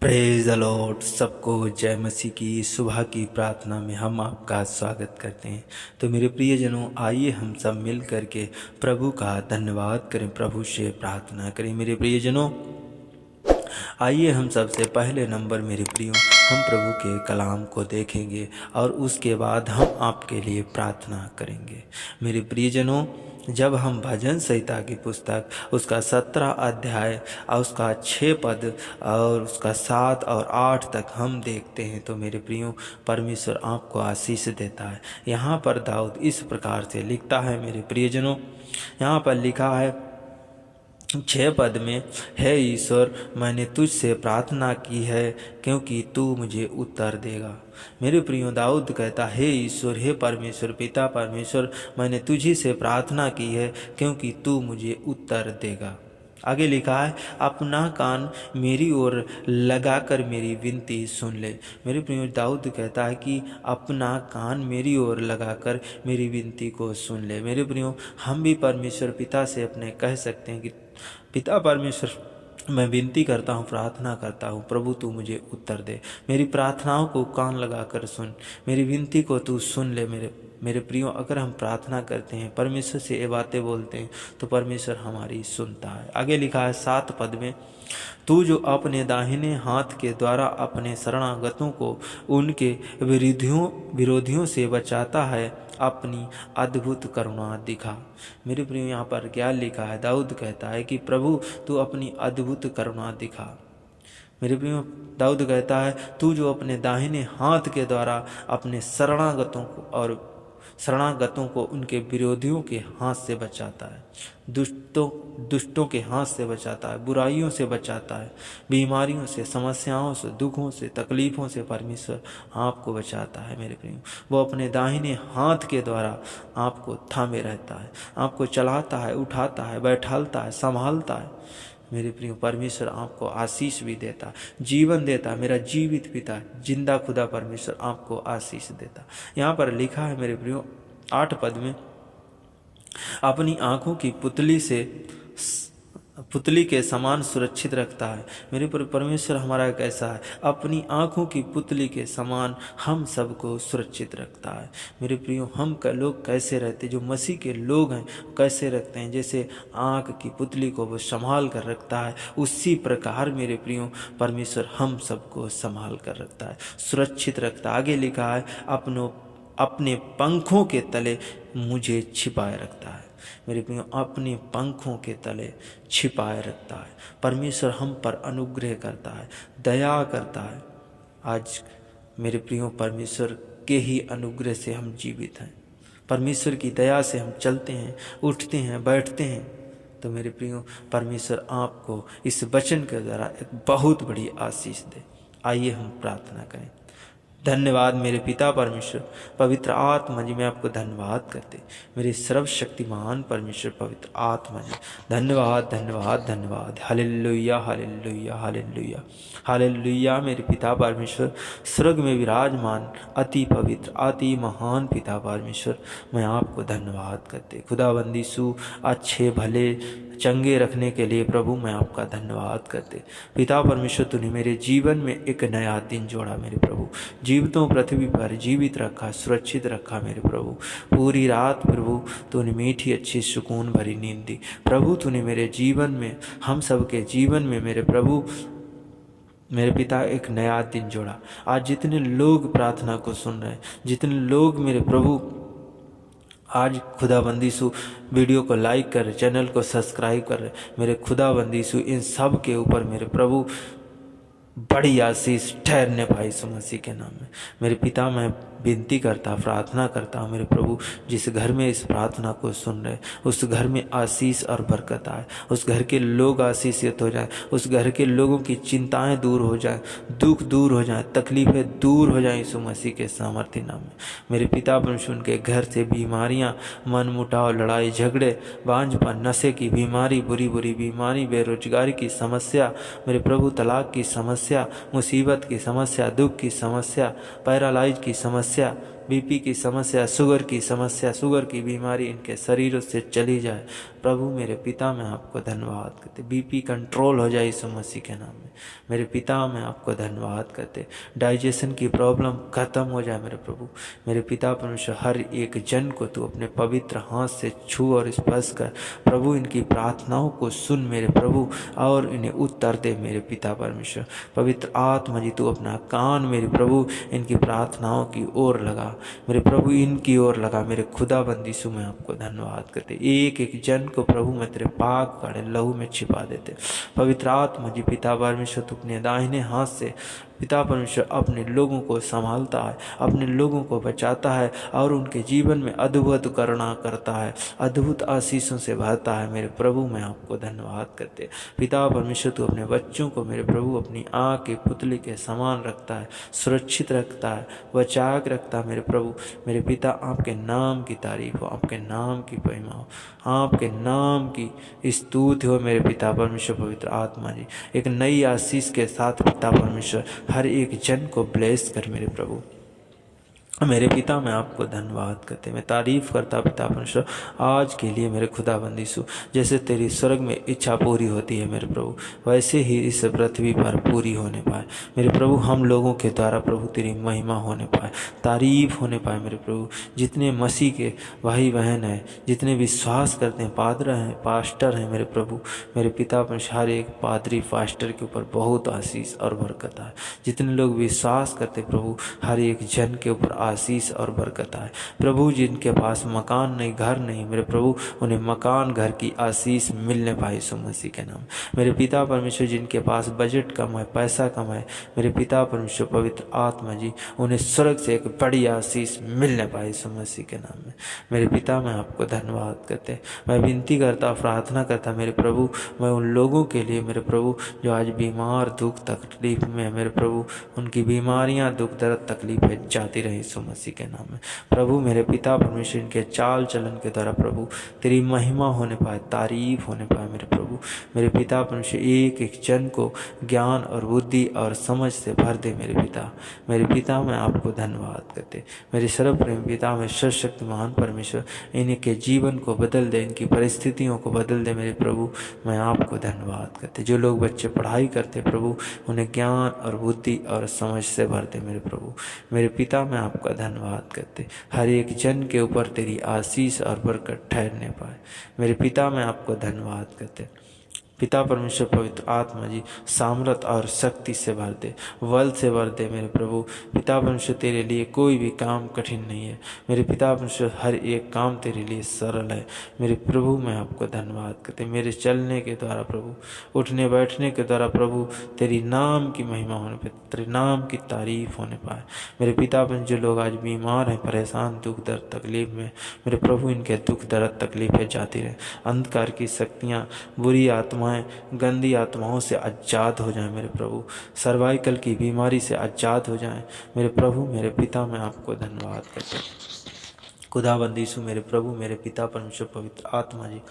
Praise the Lord. सबको जय मसीह की सुबह की प्रार्थना में हम आपका स्वागत करते हैं। तो मेरे प्रियजनों, आइए हम सब मिल करके प्रभु का धन्यवाद करें, प्रभु से प्रार्थना करें। मेरे प्रियजनों, आइए हम सबसे पहले नंबर मेरे प्रियो हम प्रभु के कलाम को देखेंगे और उसके बाद हम आपके लिए प्रार्थना करेंगे। मेरे प्रियजनों, जब हम भजन संहिता की पुस्तक उसका 17 अध्याय और उसका 6 पद और उसका 7 और 8 तक हम देखते हैं तो मेरे प्रियो परमेश्वर आपको आशीष देता है। यहाँ पर दाऊद इस प्रकार से लिखता है। मेरे प्रियजनों, यहाँ पर लिखा है 6 पद में, हे ईश्वर, मैंने तुझसे प्रार्थना की है क्योंकि तू मुझे उत्तर देगा। मेरे प्रियो दाऊद कहता, हे ईश्वर, हे परमेश्वर, पिता परमेश्वर, मैंने तुझी से प्रार्थना की है क्योंकि तू मुझे उत्तर देगा। आगे लिखा है, अपना कान मेरी ओर लगाकर मेरी विनती सुन ले। मेरे प्रियो दाऊद कहता है कि अपना कान मेरी ओर लगाकर मेरी विनती को सुन ले। मेरे प्रियो, हम भी परमेश्वर पिता से अपने कह सकते हैं कि पिता परमेश्वर, मैं विनती करता हूँ, प्रार्थना करता हूँ, प्रभु तू मुझे उत्तर दे। मेरी प्रार्थनाओं को कान लगाकर सुन, मेरी विनती को तू सुन ले। मेरे प्रियो, अगर हम प्रार्थना करते हैं, परमेश्वर से ये बातें बोलते हैं तो परमेश्वर हमारी सुनता है। आगे लिखा है 7 पद में, तू जो अपने दाहिने हाथ के द्वारा अपने शरणागतों को उनके विरोधियों से बचाता है, अपनी अद्भुत करुणा दिखा। मेरे प्रियो, यहाँ पर क्या लिखा है? दाऊद कहता है कि प्रभु तू अपनी अद्भुत करुणा दिखा। मेरे प्रियो, दाऊद कहता है, तू जो अपने दाहिने हाथ के द्वारा अपने शरणागतों को उनके विरोधियों के हाथ से बचाता है, दुष्टों के हाथ से बचाता है, बुराइयों से बचाता है, बीमारियों से, समस्याओं से, दुखों से, तकलीफ़ों से परमेश्वर आपको बचाता है। मेरे प्रियो, वो अपने दाहिने हाथ के द्वारा आपको थामे रहता है, आपको चलाता है, उठाता है, बैठालता है, संभालता है। मेरे प्रियो, परमेश्वर आपको आशीष भी देता, जीवन देता। मेरा जीवित पिता, जिंदा खुदा परमेश्वर आपको आशीष देता। यहाँ पर लिखा है मेरे प्रियो 8 पद में, अपनी आँखों की पुतली के समान सुरक्षित रखता है। मेरे परमेश्वर हमारा कैसा है? अपनी आँखों की पुतली के समान हम सबको सुरक्षित रखता है। मेरे प्रियो, हम लोग कैसे रहते, जो मसीह के लोग हैं कैसे रखते हैं? जैसे आँख की पुतली को वो संभाल कर रखता है, उसी प्रकार मेरे प्रियो परमेश्वर हम सबको संभाल कर रखता है, सुरक्षित रखता है। आगे लिखा है, अपने पंखों के तले मुझे छिपाए रखता है। मेरे प्रियो, अपने पंखों के तले छिपाए रखता है। परमेश्वर हम पर अनुग्रह करता है, दया करता है। आज मेरे प्रियो, परमेश्वर के ही अनुग्रह से हम जीवित हैं, परमेश्वर की दया से हम चलते हैं, उठते हैं, बैठते हैं। तो मेरे प्रियो, परमेश्वर आपको इस वचन के द्वारा एक बहुत बड़ी आशीष दे। आइए हम प्रार्थना करें। धन्यवाद मेरे पिता परमेश्वर, पवित्र आत्मा जी, मैं आपको धन्यवाद करते, मेरे सर्वशक्तिमान परमेश्वर पवित्र आत्मा जी, धन्यवाद धन्यवाद धन्यवाद। Hallelujah hallelujah hallelujah hallelujah. मेरे पिता परमेश्वर, स्वर्ग में विराजमान अति पवित्र अति महान पिता परमेश्वर, मैं आपको धन्यवाद करते। खुदाबंदी सु अच्छे भले चंगे रखने के लिए प्रभु मैं आपका धन्यवाद करते। पिता परमेश्वर, तूने मेरे जीवन में एक नया दिन जोड़ा। मेरे प्रभु, जीवितों पृथ्वी पर जीवित रखा, सुरक्षित रखा। मेरे प्रभु, पूरी रात प्रभु तूने मीठी अच्छी सुकून भरी नींद दी। प्रभु, तूने मेरे जीवन में, हम सबके जीवन में मेरे प्रभु, मेरे पिता, एक नया दिन जोड़ा। आज जितने लोग प्रार्थना को सुन रहे हैं, जितने लोग मेरे प्रभु आज खुदाबंदी सु वीडियो को लाइक कर, चैनल को सब्सक्राइब कर रहे, मेरे खुदाबंदी सु इन सब के ऊपर मेरे प्रभु बड़ी आशीष ठहरने पाई यीशु मसीह के नाम में। मेरे पिता, मैं विनती करता, प्रार्थना करता हूँ मेरे प्रभु, जिस घर में इस प्रार्थना को सुन रहे, उस घर में आशीष और बरकत आए, उस घर के लोग आशीषित हो जाएं, उस घर के लोगों की चिंताएं दूर हो जाएं, दुख दूर हो जाएं, तकलीफ़ें दूर हो जाएं यीशु मसीह के सामर्थ्य नाम में। मेरे पिता परमेश्वर, उनके घर से बीमारियाँ, मन मुटाव, लड़ाई झगड़े, बांझपन, नशे की बीमारी, बुरी बुरी बीमारी, बेरोजगारी की समस्या, मेरे प्रभु तलाक की समस्या, मुसीबत की समस्या, दुख की समस्या, पैरालाइज की समस्या, बीपी की समस्या, शुगर की समस्या, शुगर की बीमारी इनके शरीरों से चली जाए। प्रभु मेरे पिता, मैं आपको धन्यवाद करते, बीपी कंट्रोल हो जाए यीशु मसीह के नाम में। मेरे पिता, मैं आपको धन्यवाद करते, डाइजेशन की प्रॉब्लम खत्म हो जाए मेरे प्रभु। मेरे पिता परमेश्वर, हर एक जन को तू अपने पवित्र हाथ से छू और स्पर्श कर प्रभु, इनकी प्रार्थनाओं को सुन मेरे प्रभु और इन्हें उत्तर दे मेरे पिता परमेश्वर। पवित्र आत्मा जी, तू अपना कान मेरे प्रभु इनकी प्रार्थनाओं की ओर लगा मेरे प्रभु, इनकी ओर लगा मेरे खुदा बंदीसु। मैं आपको धन्यवाद करते, एक एक जन को प्रभु मैं तेरे पाक काढ़े लहू में छिपा देते। पवित्र आत्मा जी, पिता परमेश्वर, तू अपने दाहिने हाथ से पिता परमेश्वर अपने लोगों को संभालता है, अपने लोगों को बचाता है और उनके जीवन में अद्भुत करुणा करता है, अद्भुत आशीषों से भरता है मेरे प्रभु। मैं आपको धन्यवाद करते, पिता परमेश्वर, तू अपने बच्चों को मेरे प्रभु अपनी आँख के पुतले के समान रखता है, सुरक्षित रखता है, बचा के रखता है मेरे प्रभु। मेरे पिता, आपके नाम की तारीफ हो, आपके नाम की महिमा हो, आपके नाम की स्तुति हो मेरे पिता परमेश्वर। पवित्र आत्मा जी, एक नई आशीष के साथ पिता परमेश्वर हर एक जन को ब्लेस कर मेरे प्रभु। मेरे पिता, मैं आपको धन्यवाद करते, मैं तारीफ़ करता पिता परमेश्वर आज के लिए मेरे खुदा बंदीसु। जैसे तेरी स्वर्ग में इच्छा पूरी होती है मेरे प्रभु, वैसे ही इस पृथ्वी पर पूरी होने पाए मेरे प्रभु। हम लोगों के द्वारा प्रभु तेरी महिमा होने पाए, तारीफ़ होने पाए मेरे प्रभु। जितने मसीह के भाई बहन हैं, जितने विश्वास करते हैं, पादर हैं, पास्टर हैं मेरे प्रभु, मेरे पिता परमेश्वर, हर एक पादरी पास्टर के ऊपर बहुत आशीष और बरकत है। जितने लोग विश्वास करते प्रभु, हर एक जन के ऊपर आशीष और बरकत आए प्रभु। जिनके पास मकान नहीं, घर नहीं मेरे प्रभु, उन्हें मकान घर की आशीष मिलने पाए यीशु मसीह के नाम। मेरे पिता परमेश्वर, जिनके पास बजट कम है, पैसा कम है मेरे पिता परमेश्वर, पवित्र आत्मा जी, उन्हें स्वर्ग से एक बड़ी आशीष मिलने पाए यीशु मसीह के नाम में। मेरे पिता, मैं आपको धन्यवाद करते, मैं विनती करता, प्रार्थना करता मेरे प्रभु, मैं उन लोगों के लिए मेरे प्रभु जो आज बीमार, दुख तकलीफ में मेरे प्रभु, उनकी बीमारियां, दुख दर्द तकलीफें जाती रही यीशु मसीह के नाम में। प्रभु मेरे पिता परमेश्वर, इनके चाल चलन के द्वारा प्रभु तेरी महिमा होने पाए, तारीफ होने पाए मेरे प्रभु। मेरे पिता परमेश्वर, एक एक जन को ज्ञान और बुद्धि और समझ से भर दे मेरे पिता। मेरे पिता, मैं आपको धन्यवाद करते, मेरे सर्वप्रेम पिता, मैं सर्वशक्तिमान परमेश्वर, इनके जीवन को बदल दे, इनकी परिस्थितियों को बदल दे मेरे प्रभु। मैं आपको धन्यवाद करते, जो लोग बच्चे पढ़ाई करते प्रभु, उन्हें ज्ञान और बुद्धि और समझ से भर दे मेरे प्रभु। मेरे पिता, मैं आपका धन्यवाद करते, हर एक जन के ऊपर तेरी आशीष और बरकत ठहरने पाए मेरे पिता। मैं आपको धन्यवाद करते, पिता परमेश्वर, पवित्र आत्मा जी, सामर्थ और शक्ति से भर दे, बल से भर दे मेरे प्रभु। पिता परमेश्वर, तेरे लिए कोई भी काम कठिन नहीं है मेरे पिता परमेश्वर, हर एक काम तेरे लिए सरल है मेरे प्रभु। मैं आपको धन्यवाद करते, मेरे चलने के द्वारा प्रभु, उठने बैठने के द्वारा प्रभु तेरी नाम की महिमा होने पाए, तेरे नाम की तारीफ होने पाए मेरे पिता परमेश्वर। जो लोग आज बीमार हैं, परेशान, दुख दर्द तकलीफ में मेरे प्रभु, इनके दुख दर्द तकलीफें जाती रहे, अंधकार की शक्तियाँ, बुरी आत्मा, गंदी आत्माओं से आजाद हो जाएं मेरे प्रभु, सर्वाइकल की बीमारी से आजाद हो जाएं मेरे प्रभु। मेरे पिता, मैं आपको धन्यवाद करता हूं खुदाबंदीसु मेरे प्रभु, मेरे पिता परमेश्वर, पवित्र आत्मा जी,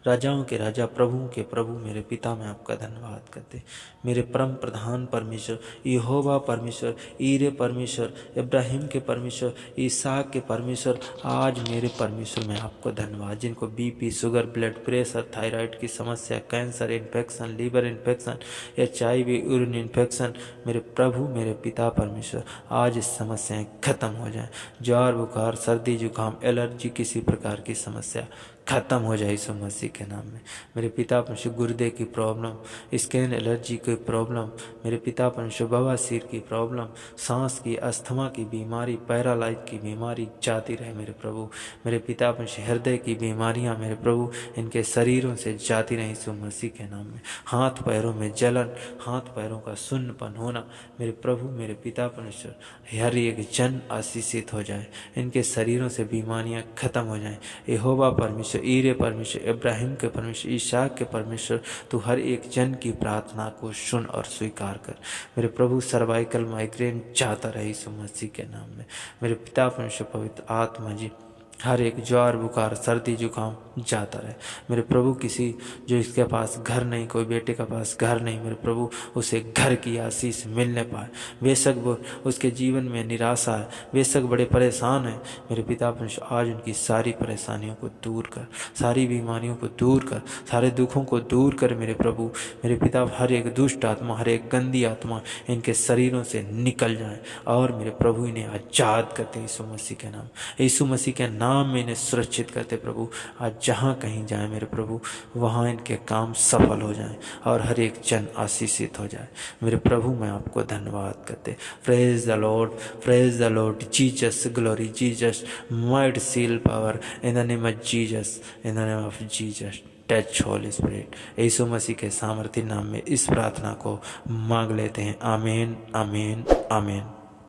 राजाओं के राजा, प्रभुओं के प्रभु मेरे पिता, मैं आपका धन्यवाद करते, मेरे परम प्रधान परमेश्वर, यहोवा परमेश्वर, ईरे परमेश्वर, इब्राहिम के परमेश्वर, इसहाक के परमेश्वर, आज मेरे परमेश्वर मैं आपको धन्यवाद। जिनको BP, sugar, blood pressure, thyroid की समस्या, cancer, infection, liver infection, HIV, urine infection, मेरे प्रभु मेरे पिता परमेश्वर, आज इस समस्याएं खत्म हो जाएं। ज्वर, बुखार, सर्दी, जुकाम, एलर्जी, किसी प्रकार की समस्या खत्म हो जाए यीशु मसीह के नाम में। मेरे पिता परमेश्वर, गुर्दे की प्रॉब्लम, स्किन एलर्जी की प्रॉब्लम, मेरे पिता परमेश्वर, बवासीर की प्रॉब्लम, सांस की, अस्थमा की बीमारी, पैरालाइज की बीमारी जाती रहे मेरे प्रभु। मेरे पिता परमेश्वर, हृदय की बीमारियां मेरे प्रभु इनके शरीरों से जाती रहे यीशु मसीह के नाम में। हाथ पैरों में जलन, हाथ पैरों का सुन्नपन होना मेरे प्रभु मेरे पिता परमेश्वर, हर एक जन आशीषित हो जाए, इनके शरीरों से बीमारियां खत्म हो जाएं। यहोवा परमेश्वर, ईरे परमेश्वर, इब्राहिम के परमेश्वर, इसहाक के परमेश्वर, तू हर एक जन की प्रार्थना को सुन और स्वीकार कर मेरे प्रभु। सर्वाइकल माइग्रेन जाता रहे यीशु मसीह के नाम में। मेरे पिता परमेश्वर, पवित्र आत्मा जी, हर एक ज्वार बुखार सर्दी जुकाम जाता रहे। मेरे प्रभु किसी जो इसके पास घर नहीं, कोई बेटे के पास घर नहीं, मेरे प्रभु उसे घर की आशीष मिलने पाए। बेशक वो उसके जीवन में निराशा है, बेशक बड़े परेशान है, मेरे पिता परमेश्वर आज उनकी सारी परेशानियों को दूर कर, सारी बीमारियों को दूर कर, सारे दुखों को दूर कर मेरे प्रभु। मेरे पिता हर एक दुष्ट आत्मा, हर एक गंदी आत्मा इनके शरीरों से निकल जाए और मेरे प्रभु इन्हें आज़ाद करते यीशु मसीह के नाम, यीशु मसीह के नाम में इन्हें सुरक्षित करते प्रभु। आज जहाँ कहीं जाए मेरे प्रभु वहाँ इनके काम सफल हो जाएं और हर एक जन आशीषित हो जाए। मेरे प्रभु मैं आपको धन्यवाद करते। Praise the Lord, praise the Lord, Jesus glory, Jesus might seal power in the name of Jesus, in the name of Jesus touch Holy Spirit. Yeshu Masih के सामर्थ्य नाम में इस प्रार्थना को मांग लेते हैं। आमीन, आमीन, आमीन।